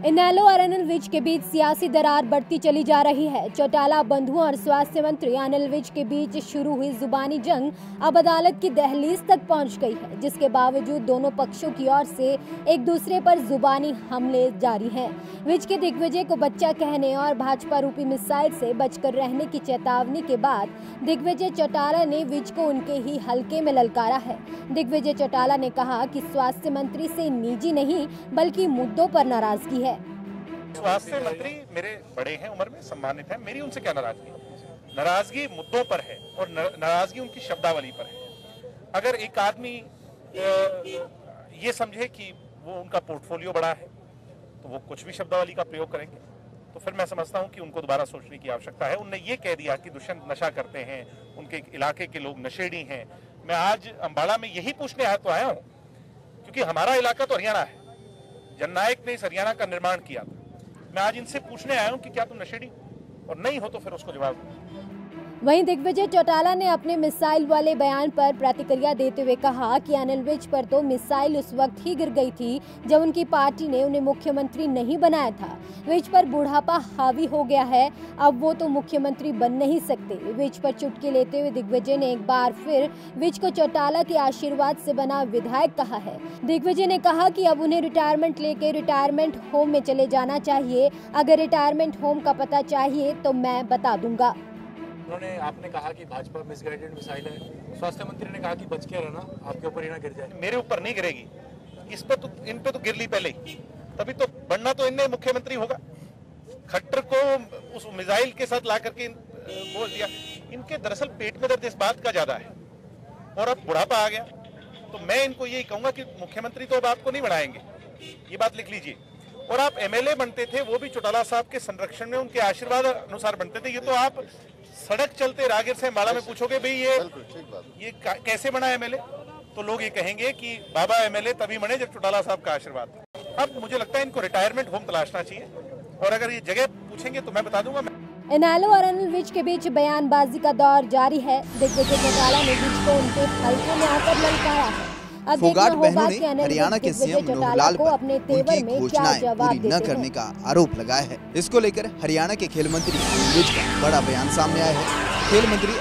इनेलो और अनिल विज के बीच सियासी दरार बढ़ती चली जा रही है। चौटाला बंधुओं और स्वास्थ्य मंत्री अनिल विज के बीच शुरू हुई जुबानी जंग अब अदालत की दहलीज तक पहुंच गई है, जिसके बावजूद दोनों पक्षों की ओर से एक दूसरे पर जुबानी हमले जारी हैं। विज के दिग्विजय को बच्चा कहने और भाजपा रूपी मिसाइल से बचकर रहने की चेतावनी के बाद दिग्विजय चौटाला ने विज को उनके ही हलके में ललकारा है। दिग्विजय चौटाला ने कहा कि स्वास्थ्य मंत्री से निजी नहीं बल्कि मुद्दों पर नाराजगी है। स्वास्थ्य मंत्री मेरे बड़े हैं, उम्र में सम्मानित हैं, मेरी उनसे क्या नाराजगी। नाराजगी मुद्दों पर है और नाराजगी उनकी शब्दावली पर है। अगर एक आदमी ये समझे कि वो उनका पोर्टफोलियो बड़ा है तो वो कुछ भी शब्दावली का प्रयोग करेंगे, तो फिर मैं समझता हूं कि उनको दोबारा सोचने की आवश्यकता है। उनने ये कह दिया कि दुष्यंत नशा करते हैं, उनके इलाके के लोग नशेड़ी हैं। मैं आज अम्बाड़ा में यही पूछने आया हूं क्योंकि हमारा इलाका तो हरियाणा है, जननायक ने इस हरियाणा का निर्माण किया था। मैं आज इनसे पूछने आया हूं कि क्या तुम नशेड़ी, और नहीं हो तो फिर उसको जवाब दो। वहीं दिग्विजय चौटाला ने अपने मिसाइल वाले बयान पर प्रतिक्रिया देते हुए कहा कि अनिल विज पर तो मिसाइल उस वक्त ही गिर गई थी जब उनकी पार्टी ने उन्हें मुख्यमंत्री नहीं बनाया था। विज पर बुढ़ापा हावी हो गया है, अब वो तो मुख्यमंत्री बन नहीं सकते। विज पर चुटकी लेते हुए दिग्विजय ने एक बार फिर विज को चौटाला के आशीर्वाद से बना विधायक कहा है। दिग्विजय ने कहा कि अब उन्हें रिटायरमेंट लेकर रिटायरमेंट होम में चले जाना चाहिए। अगर रिटायरमेंट होम का पता चाहिए तो मैं बता दूंगा। उन्होंने आपने कहा कि भाजपा मिसगाइडेड मिसाइल है, स्वास्थ्य मंत्री ने कहा कि बच के रहना, आपके ऊपर ही ना गिर जाए। मेरे ऊपर नहीं गिरेगी, इस पर तो इन पे तो गिर ली पहले ही, तभी तो बनना तो इनने मुख्यमंत्री होगा। खट्टर को उस मिसाइल के साथ ला करके बोल दिया। इनके दरअसल पेट में दर्द इस बात का ज्यादा है और अब बुढ़ापा आ गया, तो मैं इनको यही कहूंगा कि मुख्यमंत्री तो अब आपको नहीं बनाएंगे, ये बात लिख लीजिए। और आप एमएलए बनते थे, वो भी चौटाला साहब के संरक्षण में उनके आशीर्वाद अनुसार बनते थे। ये तो आप सड़क चलते राहगीर से अम्बाड़ा में पूछोगे भाई ये कैसे बना एमएलए, तो लोग ये कहेंगे कि बाबा एमएलए तभी बने जब चौटाला साहब का आशीर्वाद था। अब मुझे लगता है इनको रिटायरमेंट होम तलाशना चाहिए, और अगर ये जगह पूछेंगे तो मैं बता दूंगा। इनेलो और अनिल विज के बीच बयानबाजी का दौर जारी है। दिग्विजय चौटाला ने विज को उनके हलके में आकर ललकारा है। अब फोगाट बहनों कि ने हरियाणा के सीएम मनोहर लाल पर उनकी घोषणाएं पूरी न करने का आरोप लगाया है। इसको लेकर हरियाणा के खेल मंत्री अनिल विज का बड़ा बयान सामने आया है। खेल मंत्री